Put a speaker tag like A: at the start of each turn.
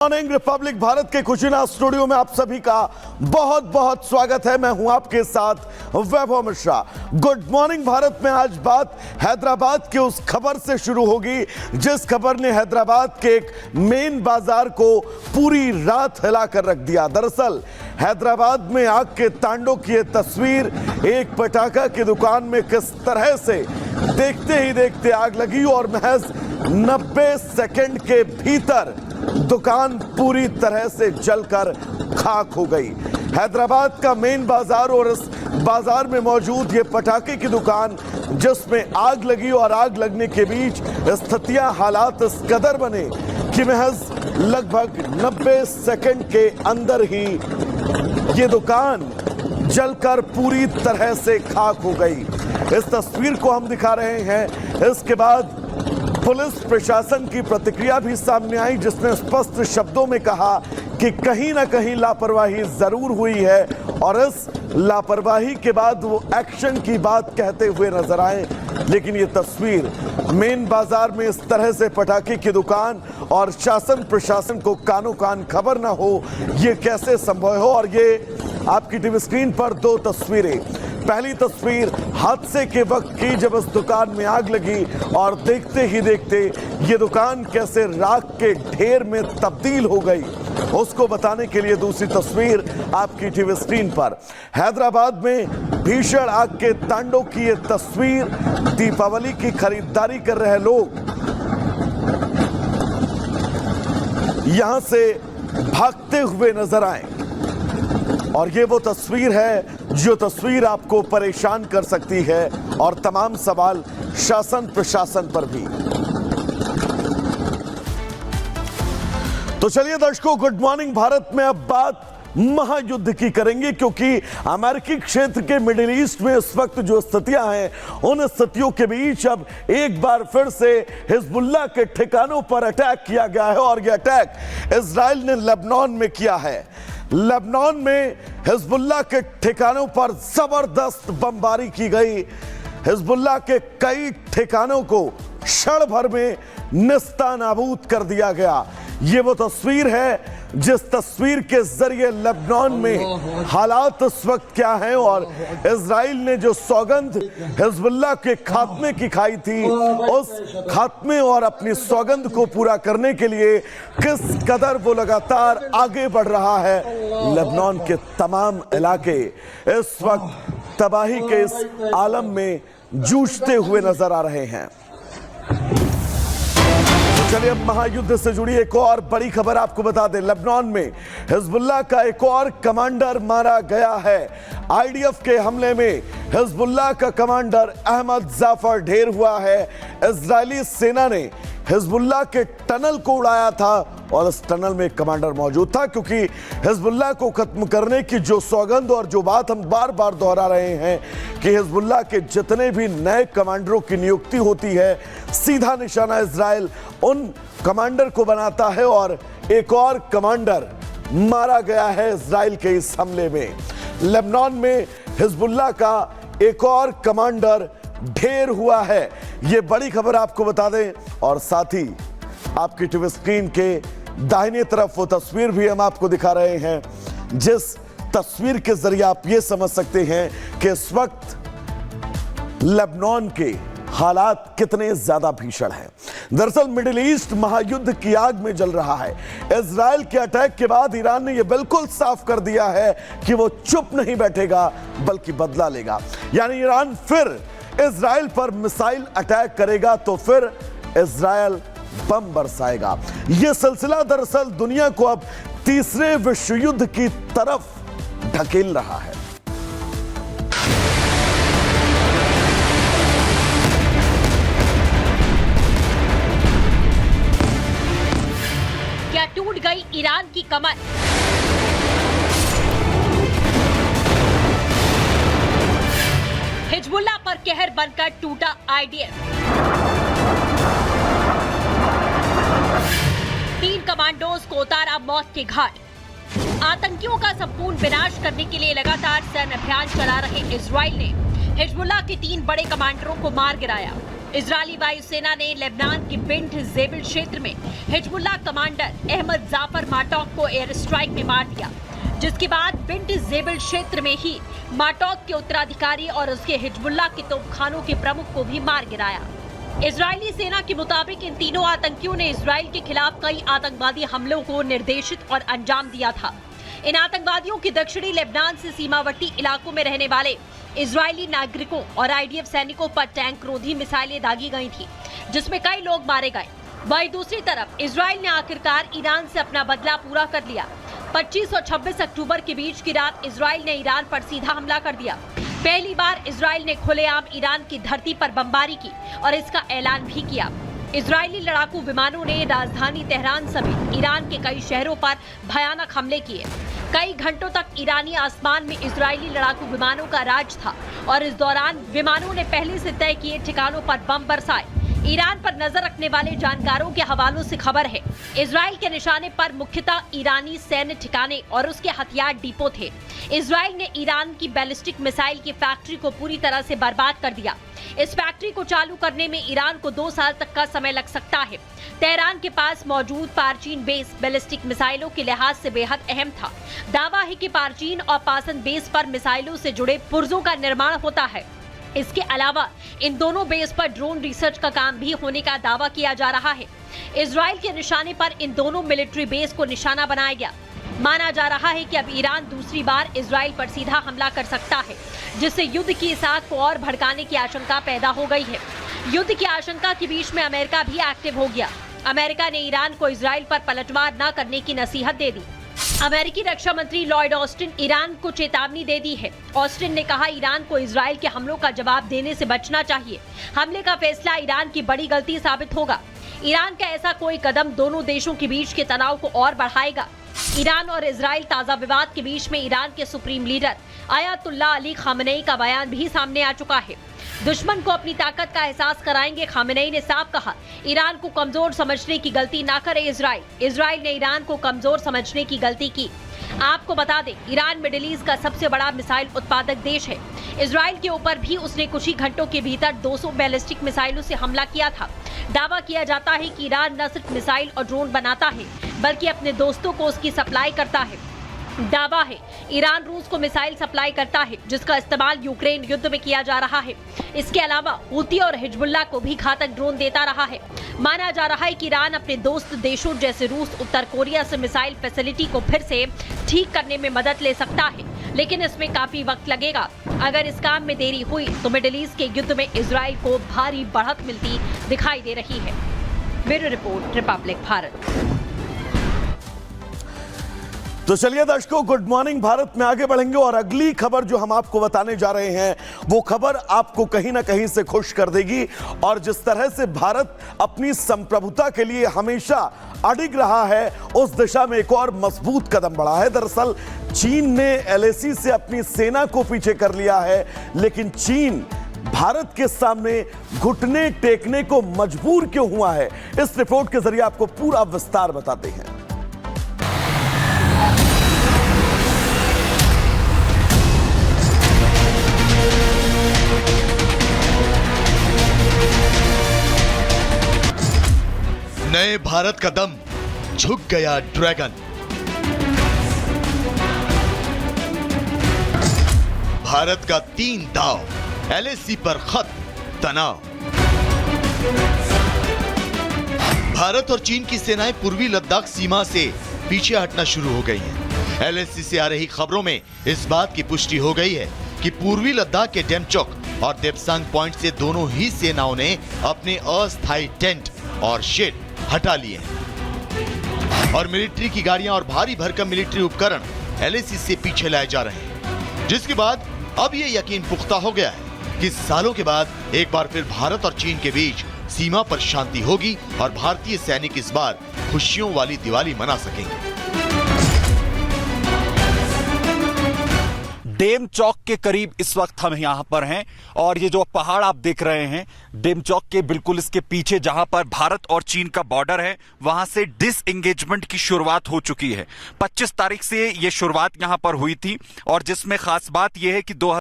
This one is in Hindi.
A: मॉर्निंग रिपब्लिक भारत के कुशीनगर स्टूडियो में आप सभी का बहुत बहुत स्वागत है। मैं हूं आपके साथ वैभव मिश्रा। गुड मॉर्निंग भारत में आज बात हैदराबाद के उस खबर से शुरू होगी जिस खबर ने हैदराबाद के एक मेन बाजार को पूरी रात हिला कर रख दिया। दरअसल हैदराबाद में आग के तांडव की यह तस्वीर एक पटाखा की दुकान में किस तरह से देखते ही देखते आग लगी और महज 90 सेकंड के भीतर दुकान पूरी तरह से जलकर खाक हो गई। हैदराबाद का मेन बाजार और इस बाजार में मौजूद ये पटाखे की दुकान जिसमें आग लगी और आग लगने के बीच स्थितियां हालात इस कदर बने कि महज लगभग 90 सेकंड के अंदर ही ये दुकान जलकर पूरी तरह से खाक हो गई। इस तस्वीर को हम दिखा रहे हैं। इसके बाद पुलिस प्रशासन की प्रतिक्रिया भी सामने आई जिसने स्पष्ट शब्दों में कहा कि कहीं ना कहीं लापरवाही जरूर हुई है और इस लापरवाही के बाद वो एक्शन की बात कहते हुए नजर आए। लेकिन ये तस्वीर मेन बाजार में इस तरह से पटाखे की दुकान और शासन प्रशासन को कानों कान खबर ना हो, ये कैसे संभव हो। और ये आपकी टीवी स्क्रीन पर दो तस्वीरें। पहली तस्वीर हादसे के वक्त की जब इस दुकान में आग लगी और देखते ही देखते ये दुकान कैसे राख के ढेर में तब्दील हो गई, उसको बताने के लिए दूसरी तस्वीर आपकी टीवी स्क्रीन पर। हैदराबाद में भीषण आग के तांडव की ये तस्वीर। दीपावली की खरीदारी कर रहे लोग यहां से भागते हुए नजर आए और ये वो तस्वीर है जो तस्वीर आपको परेशान कर सकती है और तमाम सवाल शासन प्रशासन पर भी। तो चलिए दर्शकों, गुड मॉर्निंग भारत में अब बात महायुद्ध की करेंगे क्योंकि अमेरिकी क्षेत्र के मिडिल ईस्ट में इस वक्त जो स्थितियां हैं उन स्थितियों के बीच अब एक बार फिर से हिजबुल्लाह के ठिकानों पर अटैक किया गया है और यह अटैक इजराइल ने लेबनान में किया है। लेबनान में हिजबुल्लाह के ठिकानों पर जबरदस्त बमबारी की गई। हिजबुल्लाह के कई ठिकानों को क्षण भर में निस्तानाबूद कर दिया गया। ये वो तस्वीर है जिस तस्वीर के जरिए लेबनान में हालात इस वक्त क्या हैं और इजराइल ने जो सौगंध हिजबुल्लाह के खात्मे की खाई थी उस खात्मे और अपनी सौगंध को पूरा करने के लिए किस कदर वो लगातार आगे बढ़ रहा है। लेबनान के तमाम इलाके इस वक्त तबाही के इस आलम में जूझते हुए नजर आ रहे हैं। चलिए अब महायुद्ध से जुड़ी एक और बड़ी खबर आपको बता दें। लेबनान में हिजबुल्लाह का एक और कमांडर मारा गया है। आईडीएफ के हमले में हिजबुल्लाह का कमांडर अहमद जाफर ढेर हुआ है। इजरायली सेना ने हिजबुल्लाह के टनल को उड़ाया था और इस टनल में कमांडर मौजूद था क्योंकि हिजबुल्लाह को खत्म करने की जो सौगंध और जो बात हम बार बार दोहरा रहे हैं कि हिजबुल्लाह के जितने भी नए कमांडरों की नियुक्ति होती है सीधा निशाना इजराइल उन कमांडर को बनाता है और एक और कमांडर मारा गया है इजराइल के इस हमले में। लेबनान में हिजबुल्लाह का एक और कमांडर ढेर हुआ है। ये बड़ी खबर आपको बता दें और साथ ही आपकी टीवी स्क्रीन के दाहिने तरफ वो तस्वीर भी हम आपको दिखा रहे हैं जिस तस्वीर के जरिए आप ये समझ सकते हैं कि इस वक्त लेबनान के हालात कितने ज्यादा भीषण हैं। दरअसल मिडिल ईस्ट महायुद्ध की आग में जल रहा है। इजराइल के अटैक के बाद ईरान ने यह बिल्कुल साफ कर दिया है कि वो चुप नहीं बैठेगा बल्कि बदला लेगा। यानी ईरान फिर इजराइल पर मिसाइल अटैक करेगा तो फिर इजराइल बम बरसाएगा। यह सिलसिला दरअसल दुनिया को अब तीसरे विश्व युद्ध की तरफ ढकेल रहा है।
B: क्या टूट गई ईरान की कमर? हिजबुल्लाह पर कहर बनकर टूटा आईडीएफ। 3 कमांडोज को उतारा मौत के घाट। आतंकियों का संपूर्ण विनाश करने के लिए लगातार सैन्य अभियान चला रहे इजराइल ने हिजबुल्लाह के 3 बड़े कमांडरों को मार गिराया। इजरायली वायुसेना ने लेबनान के बिंट जेबिल क्षेत्र में हिजबुल्लाह कमांडर अहमद जाफर माटौक को एयर स्ट्राइक में मार दिया, जिसके बाद बिंट जेबिल क्षेत्र में ही माटौक के उत्तराधिकारी और उसके हिजबुल्लाह के तोपखानों के प्रमुख को भी मार गिराया। इजरायली सेना के मुताबिक इन तीनों आतंकियों ने इजराइल के खिलाफ कई आतंकवादी हमलों को निर्देशित और अंजाम दिया था। इन आतंकवादियों की दक्षिणी लेबनान से सीमावर्ती इलाकों में रहने वाले इजरायली नागरिकों और आईडीएफ सैनिकों पर टैंक रोधी मिसाइलें दागी गई थी, जिसमें कई लोग मारे गए। वहीं दूसरी तरफ इजराइल ने आखिरकार ईरान से अपना बदला पूरा कर लिया। 25 और 26 अक्टूबर के बीच की रात इजराइल ने ईरान पर सीधा हमला कर दिया। पहली बार इजराइल ने खुलेआम ईरान की धरती पर बमबारी की और इसका ऐलान भी किया। इजरायली लड़ाकू विमानों ने राजधानी तेहरान समेत ईरान के कई शहरों पर भयानक हमले किए। कई घंटों तक ईरानी आसमान में इजरायली लड़ाकू विमानों का राज था और इस दौरान विमानों ने पहले से तय किए ठिकानों पर बम बरसाए। ईरान पर नजर रखने वाले जानकारों के हवालों से खबर है, इजराइल के निशाने पर मुख्यतः ईरानी सैन्य ठिकाने और उसके हथियार डिपो थे। इजराइल ने ईरान की बैलिस्टिक मिसाइल की फैक्ट्री को पूरी तरह से बर्बाद कर दिया। इस फैक्ट्री को चालू करने में ईरान को 2 साल तक का समय लग सकता है। तेहरान के पास मौजूद पारचीन बेस बैलिस्टिक मिसाइलों के लिहाज से बेहद अहम था। दावा है कि पारचीन और पासन बेस पर मिसाइलों से जुड़े पुर्जों का निर्माण होता है। इसके अलावा इन दोनों बेस पर ड्रोन रिसर्च का काम भी होने का दावा किया जा रहा है। इजराइल के निशाने पर इन दोनों मिलिट्री बेस को निशाना बनाया गया। माना जा रहा है कि अब ईरान दूसरी बार इजराइल पर सीधा हमला कर सकता है, जिससे युद्ध की इस आग को और भड़काने की आशंका पैदा हो गई है। युद्ध की आशंका के बीच में अमेरिका भी एक्टिव हो गया। अमेरिका ने ईरान को इजराइल पर पलटवार न करने की नसीहत दे दी। अमेरिकी रक्षा मंत्री लॉयड ऑस्टिन ईरान को चेतावनी दे दी है। ऑस्टिन ने कहा, ईरान को इजराइल के हमलों का जवाब देने से बचना चाहिए। हमले का फैसला ईरान की बड़ी गलती साबित होगा। ईरान का ऐसा कोई कदम दोनों देशों के बीच के तनाव को और बढ़ाएगा। ईरान और इजराइल ताजा विवाद के बीच में ईरान के supreme leader Ayatollah Ali Khamenei का बयान भी सामने आ चुका है। दुश्मन को अपनी ताकत का एहसास कराएंगे, खामेनेई ने साफ कहा। ईरान को कमजोर समझने की गलती ना करे इजराइल। इजराइल ने ईरान को कमजोर समझने की गलती की। आपको बता दें, ईरान मिडिल ईस्ट का सबसे बड़ा मिसाइल उत्पादक देश है। इजराइल के ऊपर भी उसने कुछ ही घंटों के भीतर 200 बैलिस्टिक मिसाइलों से हमला किया था। दावा किया जाता है कि ईरान न सिर्फ मिसाइल और ड्रोन बनाता है, बल्कि अपने दोस्तों को उसकी सप्लाई करता है। दावा है ईरान रूस को मिसाइल सप्लाई करता है, जिसका इस्तेमाल यूक्रेन युद्ध में किया जा रहा है। इसके अलावा हूती और हिजबुल्लाह को भी घातक ड्रोन देता रहा है। माना जा रहा है कि ईरान अपने दोस्त देशों जैसे रूस, उत्तर कोरिया से मिसाइल फैसिलिटी को फिर से ठीक करने में मदद ले सकता है, लेकिन इसमें काफी वक्त लगेगा। अगर इस काम में देरी हुई तो मिडिल ईस्ट के युद्ध में इजराइल को भारी बढ़त मिलती दिखाई दे रही है। Bureau report, Republic Bharat.
A: तो चलिए दर्शकों, गुड मॉर्निंग भारत में आगे बढ़ेंगे और अगली खबर जो हम आपको बताने जा रहे हैं वो खबर आपको कहीं ना कहीं से खुश कर देगी। और जिस तरह से भारत अपनी संप्रभुता के लिए हमेशा अडिग रहा है, उस दिशा में एक और मजबूत कदम बढ़ा है। दरअसल चीन ने एलएसी से अपनी सेना को पीछे कर लिया है, लेकिन चीन भारत के सामने घुटने टेकने को मजबूर क्यों हुआ है, इस रिपोर्ट के जरिए आपको पूरा विस्तार बताते हैं।
C: नए भारत का दम, झुक गया ड्रैगन। भारत का 3 दाव, एलएसी पर खत तनाव। भारत और चीन की सेनाएं पूर्वी लद्दाख सीमा से पीछे हटना शुरू हो गई हैं। एलएसी से आ रही खबरों में इस बात की पुष्टि हो गई है कि पूर्वी लद्दाख के डेमचोक और देपसांग पॉइंट से दोनों ही सेनाओं ने अपने अस्थायी टेंट और शेड हटा लिए हैं और मिलिट्री की गाड़ियां और भारी भरकम मिलिट्री उपकरण एलएसी से पीछे लाए जा रहे हैं, जिसके बाद अब यह यकीन पुख्ता हो गया है कि सालों के बाद एक बार फिर भारत और चीन के बीच सीमा पर शांति होगी और भारतीय सैनिक इस बार खुशियों वाली दिवाली मना सकेंगे।
D: डेमचौक के करीब इस वक्त हम यहाँ पर हैं और ये जो पहाड़ आप देख रहे हैं डेमचौक के बिल्कुल इसके पीछे जहां पर भारत और चीन का बॉर्डर है, वहां से डिसएंगेजमेंट की शुरुआत हो चुकी है। 25 तारीख से ये शुरुआत यहां पर हुई थी और जिसमें खास बात यह है कि